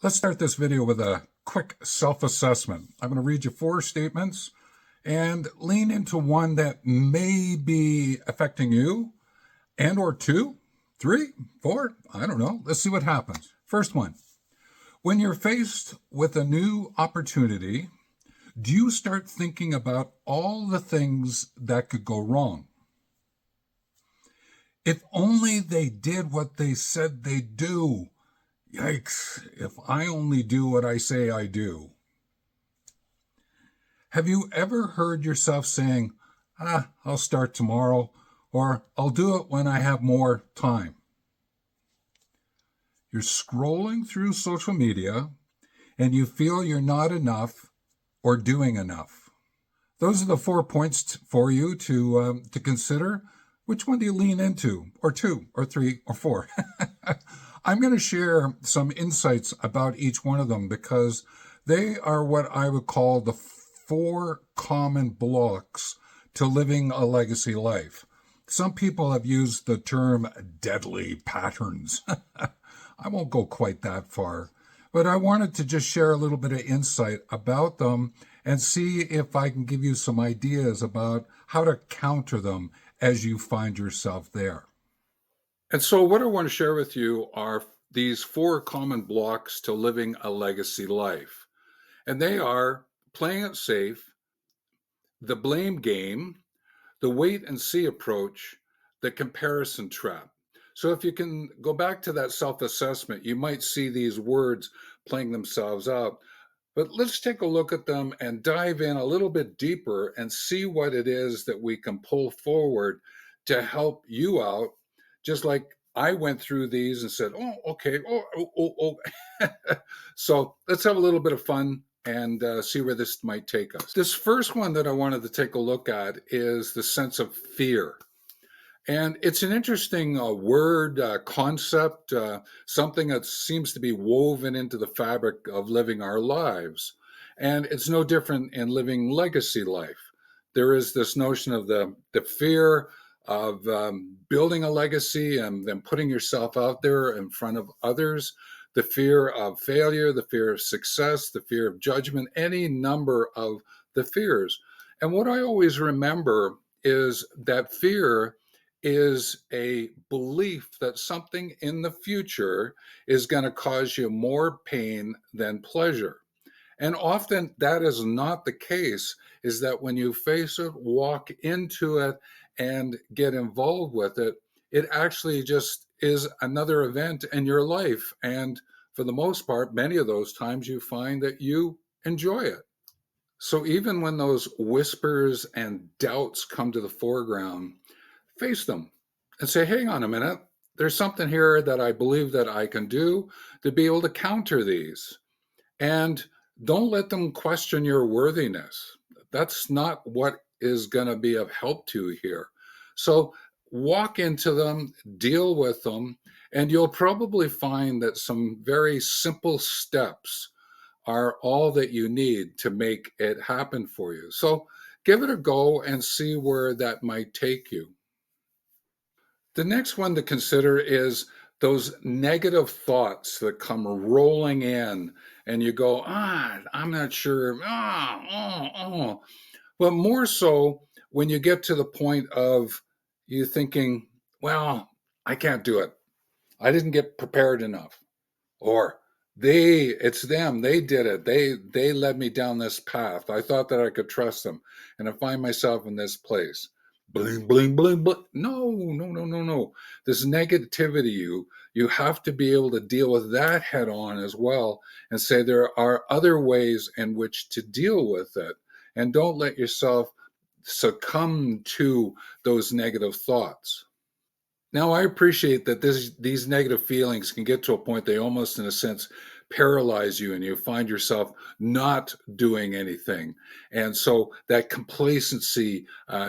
Let's start this video with a quick self-assessment. I'm going to read you 4 statements and lean into one that may be affecting you, and or 2, 3, 4, I don't know. Let's see what happens. First one, when you're faced with a new opportunity, do you start thinking about all the things that could go wrong? If only they did what they said they'd do. Yikes, if I only do what I say I do. Have you ever heard yourself saying, I'll start tomorrow, or I'll do it when I have more time? You're scrolling through social media and you feel you're not enough or doing enough. Those are the 4 points for you to consider. Which one do you lean into? Or 2, or 3, or 4? I'm going to share some insights about each one of them because they are what I would call the 4 common blocks to living a legacy life. Some people have used the term deadly patterns. I won't go quite that far, but I wanted to just share a little bit of insight about them and see if I can give you some ideas about how to counter them as you find yourself there. And so what I want to share with you are these 4 common blocks to living a legacy life. And they are playing it safe, the blame game, the wait and see approach, the comparison trap. So if you can go back to that self-assessment, you might see these words playing themselves out. But let's take a look at them and dive in a little bit deeper and see what it is that we can pull forward to help you out. Just like I went through these and said, oh, okay, oh. So let's have a little bit of fun and see where this might take us. This first one that I wanted to take a look at is the sense of fear. And it's an interesting word, concept, something that seems to be woven into the fabric of living our lives. And it's no different in living legacy life. There is this notion of the fear of building a legacy and then putting yourself out there in front of others, the fear of failure, the fear of success, the fear of judgment, any number of the fears. And what I always remember is that fear is a belief that something in the future is going to cause you more pain than pleasure. And often that is not the case, is that when you face it, walk into it, and get involved with it, it actually just is another event in your life. And for the most part, many of those times you find that you enjoy it. So even when those whispers and doubts come to the foreground, face them and say, hang on a minute, there's something here that I believe that I can do to be able to counter these. And don't let them question your worthiness. That's not what is going to be of help to you here. So walk into them, deal with them, and you'll probably find that some very simple steps are all that you need to make it happen for you. So give it a go and see where that might take you. The next one to consider is those negative thoughts that come rolling in and you go, I'm not sure. But more so when you get to the point of you thinking, well, I can't do it. I didn't get prepared enough. Or it's them, they did it. They led me down this path. I thought that I could trust them. And I find myself in this place. Bling, bling, bling, bling. No. This negativity, you have to be able to deal with that head on as well and say there are other ways in which to deal with it. And don't let yourself succumb to those negative thoughts. Now, I appreciate that these negative feelings can get to a point they almost, in a sense, paralyze you and you find yourself not doing anything. And so that complacency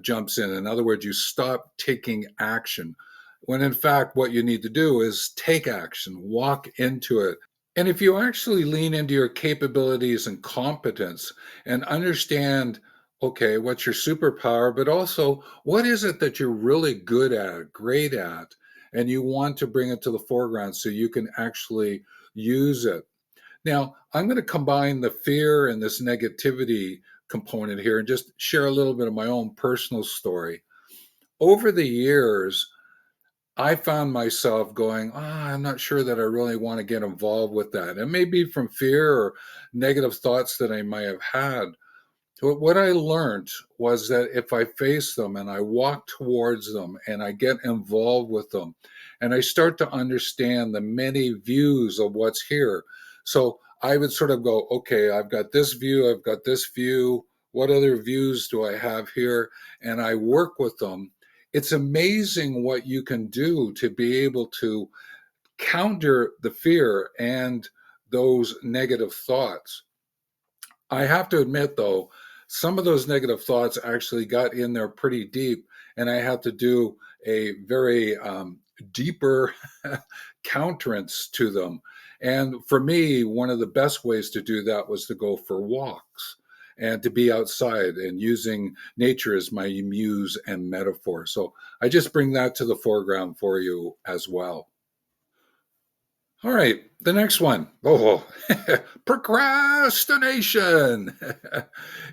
jumps in. In other words, you stop taking action, when in fact, what you need to do is take action, walk into it. And if you actually lean into your capabilities and competence and understand, okay, what's your superpower, but also what is it that you're really good at, great at, and you want to bring it to the foreground so you can actually use it, Now, I'm going to combine the fear and this negativity component here and just share a little bit of my own personal story. Over the years, I found myself going, I'm not sure that I really want to get involved with that. And maybe from fear or negative thoughts that I might have had. But what I learned was that if I face them and I walk towards them and I get involved with them and I start to understand the many views of what's here. So I would sort of go, okay, I've got this view, I've got this view. What other views do I have here? And I work with them. It's amazing what you can do to be able to counter the fear and those negative thoughts. I have to admit, though, some of those negative thoughts actually got in there pretty deep, and I had to do a very deeper counterance to them. And for me, one of the best ways to do that was to go for walks and to be outside and using nature as my muse and metaphor. So I just bring that to the foreground for you as well. All right, the next one. Oh, procrastination.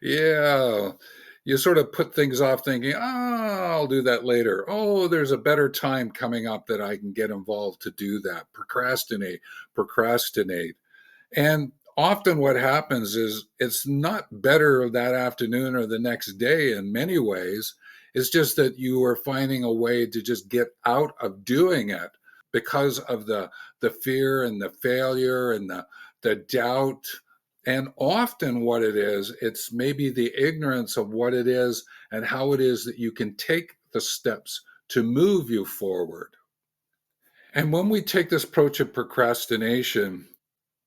Yeah, you sort of put things off thinking, I'll do that later. Oh, there's a better time coming up that I can get involved to do that. Procrastinate, procrastinate. And often what happens is it's not better that afternoon or the next day in many ways. It's just that you are finding a way to just get out of doing it because of the fear and the failure and the doubt. And often what it is, it's maybe the ignorance of what it is and how it is that you can take the steps to move you forward. And when we take this approach of procrastination,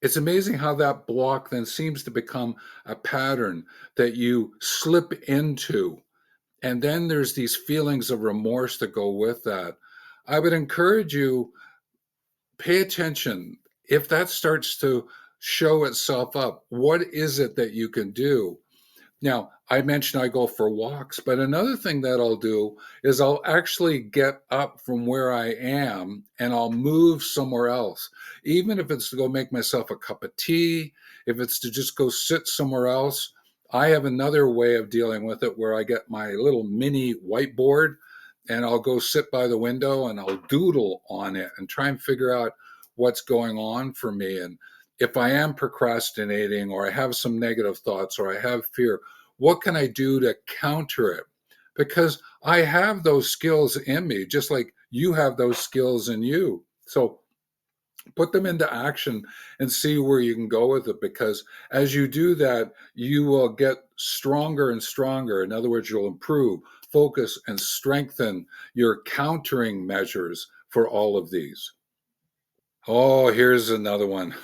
it's amazing how that block then seems to become a pattern that you slip into. And then there's these feelings of remorse that go with that. I would encourage you, pay attention. If that starts to show itself up, what is it that you can do? Now, I mentioned I go for walks, but another thing that I'll do is I'll actually get up from where I am and I'll move somewhere else. Even if it's to go make myself a cup of tea, if it's to just go sit somewhere else, I have another way of dealing with it where I get my little mini whiteboard and I'll go sit by the window and I'll doodle on it and try and figure out what's going on for me. And if I am procrastinating or I have some negative thoughts or I have fear, what can I do to counter it? Because I have those skills in me, just like you have those skills in you. So put them into action and see where you can go with it. Because as you do that, you will get stronger and stronger. In other words, you'll improve, focus, and strengthen your countering measures for all of these. Oh, here's another one.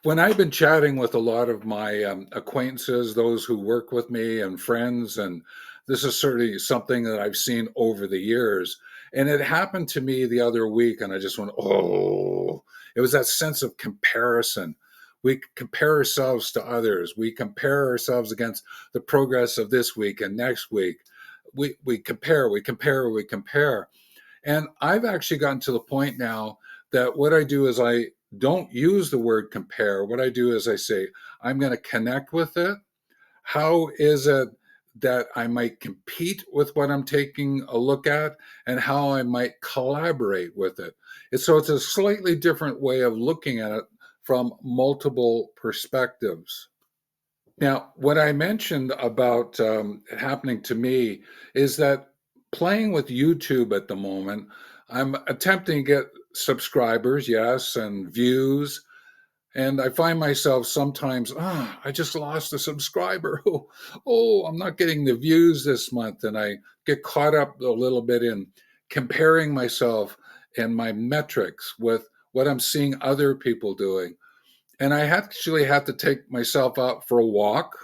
When I've been chatting with a lot of my acquaintances, those who work with me and friends, and this is certainly something that I've seen over the years. And it happened to me the other week, and I just went, oh, it was that sense of comparison. We compare ourselves to others. We compare ourselves against the progress of this week and next week. We compare, we compare, we compare. And I've actually gotten to the point now that what I do is I don't use the word compare. What I do is I say, I'm going to connect with it. How is it that I might compete with what I'm taking a look at and how I might collaborate with it? So it's a slightly different way of looking at it from multiple perspectives. Now, what I mentioned about it happening to me is that playing with YouTube at the moment, I'm attempting to get subscribers, yes, and views. And I find myself sometimes, I just lost a subscriber. Oh, I'm not getting the views this month. And I get caught up a little bit in comparing myself and my metrics with what I'm seeing other people doing. And I actually had to take myself out for a walk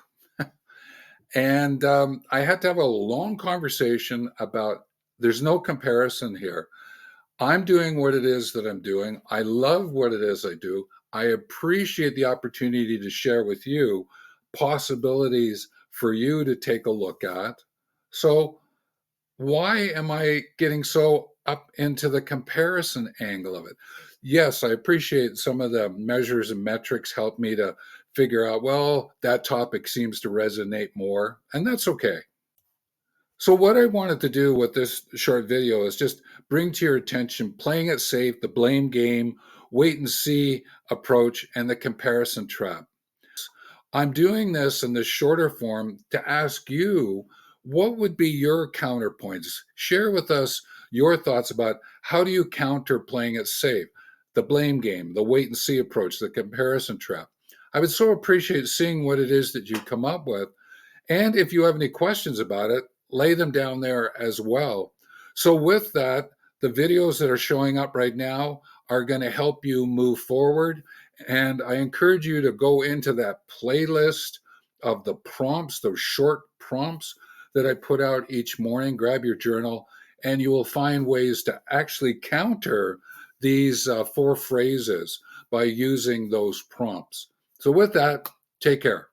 and I had to have a long conversation about there's no comparison here. I'm doing what it is that I'm doing. I love what it is I do. I appreciate the opportunity to share with you possibilities for you to take a look at. So, why am I getting so up into the comparison angle of it? Yes, I appreciate some of the measures and metrics help me to figure out, well, that topic seems to resonate more, and that's okay. So, what I wanted to do with this short video is just bring to your attention playing it safe, the blame game, wait and see approach, and the comparison trap. I'm doing this in the shorter form to ask you what would be your counterpoints? Share with us your thoughts about how do you counter playing it safe, the blame game, the wait and see approach, the comparison trap. I would so appreciate seeing what it is that you come up with. And if you have any questions about it, lay them down there as well. So, with that, the videos that are showing up right now are going to help you move forward. And I encourage you to go into that playlist of the prompts, those short prompts that I put out each morning. Grab your journal, and you will find ways to actually counter these four phrases by using those prompts. So, with that, take care.